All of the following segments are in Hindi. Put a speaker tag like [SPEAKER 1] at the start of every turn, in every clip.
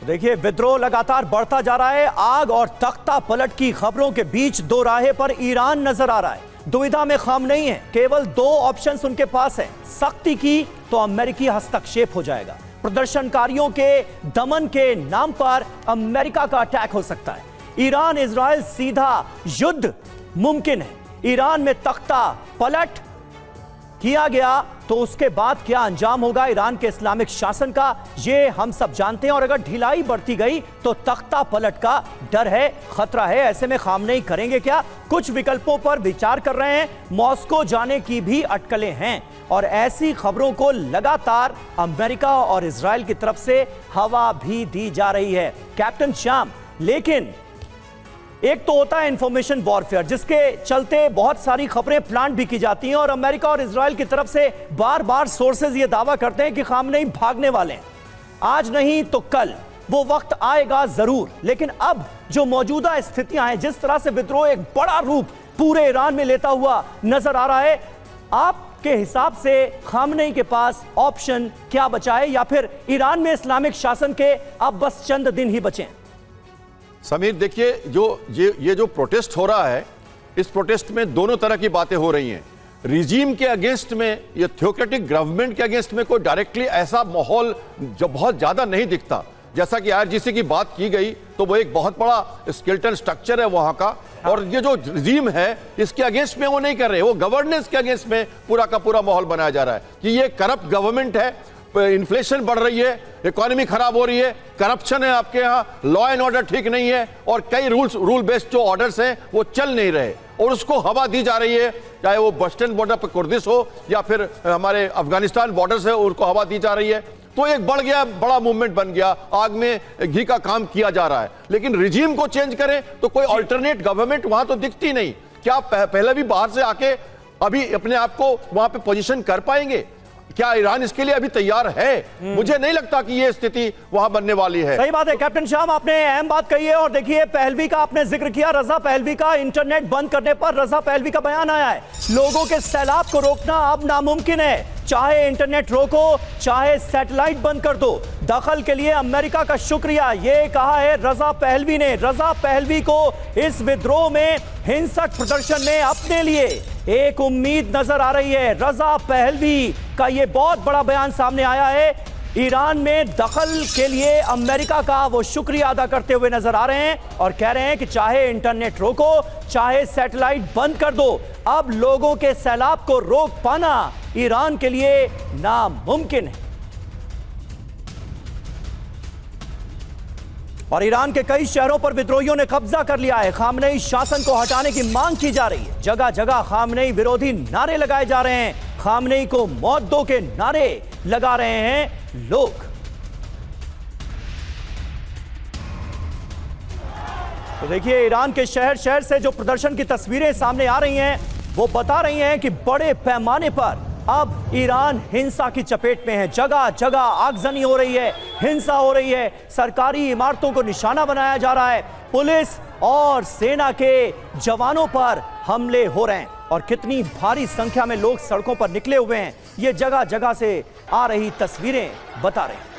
[SPEAKER 1] देखिए, विद्रोह लगातार बढ़ता जा रहा है। आग और तख्ता पलट की खबरों के बीच दो राहे पर ईरान नजर आ रहा है। दुविधा में खाम नहीं है, केवल दो ऑप्शंस उनके पास है। सख्ती की तो अमेरिकी हस्तक्षेप हो जाएगा, प्रदर्शनकारियों के दमन के नाम पर अमेरिका का अटैक हो सकता है। ईरान इजराइल सीधा युद्ध मुमकिन है। ईरान में तख्ता पलट किया गया तो उसके बाद क्या अंजाम होगा ईरान के इस्लामिक शासन का, ये हम सब जानते हैं। और अगर ढिलाई बढ़ती गई तो तख्ता पलट का डर है, खतरा है। ऐसे में खामनेई करेंगे क्या? कुछ विकल्पों पर विचार कर रहे हैं। मॉस्को जाने की भी अटकलें हैं और ऐसी खबरों को लगातार अमेरिका और इजराइल की तरफ से हवा भी दी जा रही है, कैप्टन श्याम। लेकिन एक तो होता है इंफॉर्मेशन वॉरफेयर, जिसके चलते बहुत सारी खबरें प्लांट भी की जाती हैं और अमेरिका और इजराइल की तरफ से बार बार सोर्सेज ये दावा करते हैं कि खामनेई भागने वाले हैं। आज नहीं तो कल वो वक्त आएगा जरूर। लेकिन अब जो मौजूदा स्थितियां हैं, जिस तरह से विद्रोह एक बड़ा रूप पूरे ईरान में लेता हुआ नजर आ रहा है, आपके हिसाब से खामनेई के पास ऑप्शन क्या बचा है, या फिर ईरान में इस्लामिक शासन के अब बस चंद दिन ही बचे हैं?
[SPEAKER 2] समीर, देखिए, ये जो प्रोटेस्ट हो रहा है, इस प्रोटेस्ट में दोनों तरह की बातें हो रही हैं। रिजीम के अगेंस्ट में या थियोक्रेटिक गवर्नमेंट के अगेंस्ट में कोई डायरेक्टली ऐसा माहौल जो बहुत ज्यादा नहीं दिखता। जैसा कि आईआरजीसी की बात की गई तो वो एक बहुत बड़ा स्केलेटल स्ट्रक्चर है वहां का, और ये जो रिजीम है इसके अगेंस्ट में वो नहीं कर रहे, वो गवर्नेंस के अगेंस्ट में पूरा का पूरा माहौल बनाया जा रहा है कि ये करप्ट गवर्नमेंट है, इन्फ्लेशन बढ़ रही है, इकोनॉमी खराब हो रही है, करप्शन है आपके यहाँ, लॉ एंड ऑर्डर ठीक नहीं है, और कई रूल बेस्ड जो ऑर्डर्स हैं वो चल नहीं रहे, और उसको हवा दी जा रही है। चाहे वो वेस्टर्न बॉर्डर पर कुर्दिश हो या फिर हमारे अफगानिस्तान बॉर्डर से उनको हवा दी जा रही है। तो एक बढ़ गया, बड़ा मूवमेंट बन गया, आग में घी का काम किया जा रहा है। लेकिन रिजीम को चेंज करें तो कोई अल्टरनेट गवर्नमेंट वहां तो दिखती नहीं। क्या पहले भी बाहर से आके अभी अपने आप को वहां पे पोजीशन कर पाएंगे? क्या ईरान इसके लिए अभी तैयार है? मुझे नहीं लगता कि ये स्थिति वहां बनने वाली है।
[SPEAKER 1] सही बात है कैप्टन श्याम, आपने अहम बात कही है। और देखिए, पहलवी का आपने जिक्र किया, रजा पहलवी का। इंटरनेट बंद करने पर रजा पहलवी का बयान आया है, लोगों के सैलाब को रोकना अब नामुमकिन है। चाहे इंटरनेट रोको, चाहे सैटेलाइट बंद कर दो, दखल के लिए अमेरिका का शुक्रिया, ये कहा है रजा पहलवी ने। रजा पहलवी को इस विद्रोह में, हिंसक प्रदर्शन में अपने लिए एक उम्मीद नजर आ रही है। रजा पहलवी का यह बहुत बड़ा बयान सामने आया है। ईरान में दखल के लिए अमेरिका का वो शुक्रिया अदा करते हुए नजर आ रहे हैं और कह रहे हैं कि चाहे इंटरनेट रोको, चाहे सैटेलाइट बंद कर दो, अब लोगों के सैलाब को रोक पाना ईरान के लिए नामुमकिन है। और ईरान के कई शहरों पर विद्रोहियों ने कब्जा कर लिया है। खामनेई शासन को हटाने की मांग की जा रही है। जगह जगह खामनेई विरोधी नारे लगाए जा रहे हैं। खामनेई को मौत दो के नारे लगा रहे हैं लोग। तो देखिए, ईरान के शहर शहर से जो प्रदर्शन की तस्वीरें सामने आ रही हैं, वो बता रही हैं कि बड़े पैमाने पर अब ईरान हिंसा की चपेट में है। जगह जगह आगजनी हो रही है, हिंसा हो रही है, सरकारी इमारतों को निशाना बनाया जा रहा है, पुलिस और सेना के जवानों पर हमले हो रहे हैं, और कितनी भारी संख्या में लोग सड़कों पर निकले हुए हैं, ये जगह जगह से आ रही तस्वीरें बता रहे हैं।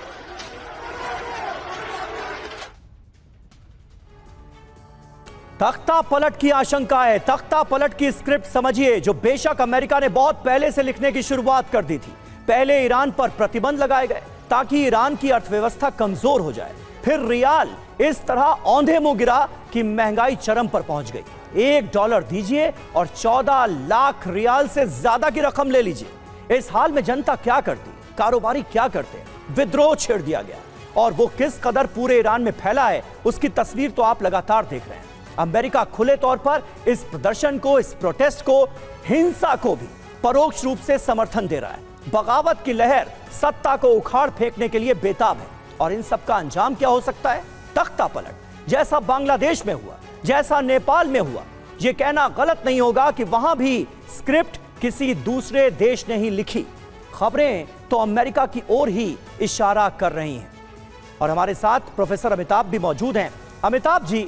[SPEAKER 1] तख्ता पलट की आशंका है। तख्ता पलट की स्क्रिप्ट समझिए, जो बेशक अमेरिका ने बहुत पहले से लिखने की शुरुआत कर दी थी। पहले ईरान पर प्रतिबंध लगाए गए ताकि ईरान की अर्थव्यवस्था कमजोर हो जाए, फिर रियाल इस तरह औंधे मुंह गिरा कि महंगाई चरम पर पहुंच गई। $1 दीजिए और 14 लाख रियाल से ज्यादा की रकम ले लीजिए। इस हाल में जनता क्या करती, कारोबारी क्या करते? विद्रोह छेड़ दिया गया, और वो किस कदर पूरे ईरान में फैला है उसकी तस्वीर तो आप लगातार देख रहे हैं। अमेरिका खुले तौर पर इस प्रदर्शन को, इस प्रोटेस्ट को, हिंसा को भी परोक्ष रूप से समर्थन दे रहा है। बगावत की लहर सत्ता को उखाड़ फेंकने के लिए बेताब है। और इन सब का अंजाम क्या हो सकता है? तख्ता पलट, जैसा बांग्लादेश में हुआ, जैसा नेपाल में हुआ। यह कहना गलत नहीं होगा कि वहां भी स्क्रिप्ट किसी दूसरे देश ने ही लिखी। खबरें तो अमेरिका की ओर ही इशारा कर रही हैं। और हमारे साथ प्रोफेसर अमिताभ भी मौजूद हैं। अमिताभ जी,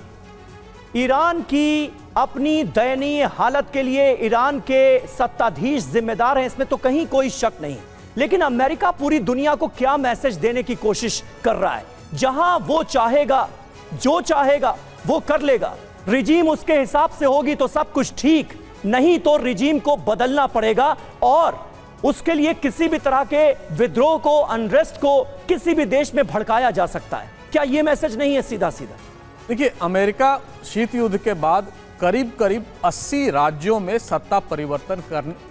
[SPEAKER 1] ईरान की अपनी दयनीय हालत के लिए ईरान के सत्ताधीश जिम्मेदार हैं, इसमें तो कहीं कोई शक नहीं। लेकिन अमेरिका पूरी दुनिया को क्या मैसेज देने की कोशिश कर रहा है? जहां वो चाहेगा, जो चाहेगा वो कर लेगा। रिजीम उसके हिसाब से होगी तो सब कुछ ठीक, नहीं तो रिजीम को बदलना पड़ेगा और उसके लिए किसी भी तरह के विद्रोह को, अनरेस्ट को किसी भी देश में भड़काया जा सकता है। क्या यह मैसेज नहीं है सीधा सीधा?
[SPEAKER 3] देखिए, अमेरिका शीत युद्ध के बाद करीब करीब 80 राज्यों में सत्ता परिवर्तन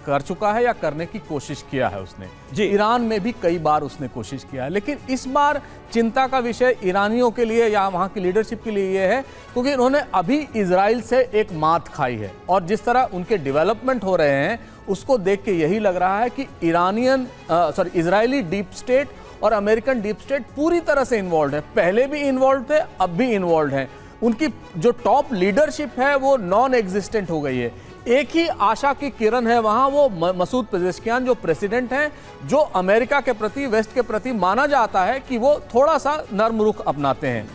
[SPEAKER 3] कर चुका है या करने की कोशिश किया है उसने जी। ईरान में भी कई बार उसने कोशिश किया है, लेकिन इस बार चिंता का विषय ईरानियों के लिए या वहां की लीडरशिप के लिए यह है क्योंकि उन्होंने अभी इजराइल से एक मात खाई है और जिस तरह उनके डेवलपमेंट हो रहे हैं उसको देख के यही लग रहा है कि इजरायली डीप स्टेट और अमेरिकन डीप स्टेट पूरी तरह से इन्वॉल्व है। पहले भी इन्वॉल्व थे, अब भी इन्वॉल्व हैं। उनकी जो टॉप लीडरशिप है वो नॉन एग्जिस्टेंट हो गई है। एक ही आशा की किरण है वहां, वो मसूद पेजेश्कियान जो प्रेसिडेंट हैं, जो अमेरिका के प्रति, वेस्ट के प्रति माना जाता है कि वो थोड़ा सा नर्म रुख अपनाते हैं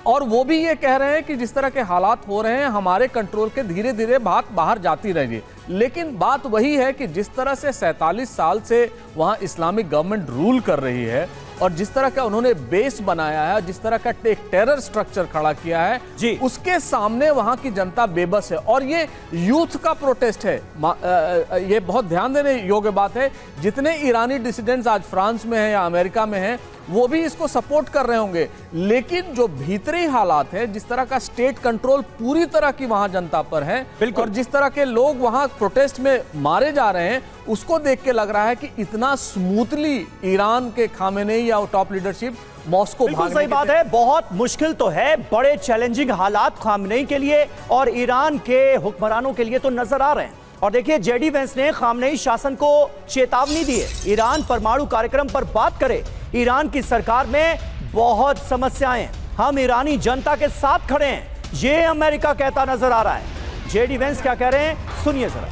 [SPEAKER 3] और वो भी ये कह रहे हैं कि जिस तरह के हालात हो रहे हैं हमारे कंट्रोल के धीरे धीरे बात बाहर जाती रहेगी। लेकिन बात वही है कि जिस तरह से 47 साल से वहाँ इस्लामिक गवर्नमेंट रूल कर रही है और जिस तरह का उन्होंने बेस बनाया है, जिस तरह का एक टेरर स्ट्रक्चर खड़ा किया है जी, उसके सामने वहाँ की जनता बेबस है। और ये यूथ का प्रोटेस्ट है, ये बहुत ध्यान देने योग्य बात है। जितने ईरानी डिसिडेंट्स आज फ्रांस में हैं या अमेरिका में हैं वो भी इसको सपोर्ट कर रहे होंगे, लेकिन जो भीतरी हालात है, जिस तरह का स्टेट कंट्रोल पूरी तरह की वहां जनता पर है और जिस तरह के लोग वहां प्रोटेस्ट में मारे जा रहे हैं, उसको देख के लग रहा है कि इतना स्मूथली ईरान के खामेनेई या टॉप लीडरशिप मॉस्को भागने
[SPEAKER 1] सही बात है। बहुत मुश्किल तो है, बड़े चैलेंजिंग हालात खामेनेई के लिए और ईरान के हुक्मरानों के लिए तो नजर आ रहे हैं। और देखिए, जेडी वेंस ने खामेनेई शासन को चेतावनी दी है, ईरान परमाणु कार्यक्रम पर बात करे। ईरान की सरकार में बहुत समस्याएं, हम ईरानी जनता के साथ खड़े हैं, ये अमेरिका कहता नजर आ रहा है। जेडी वेंस क्या कह रहे हैं, सुनिए जरा।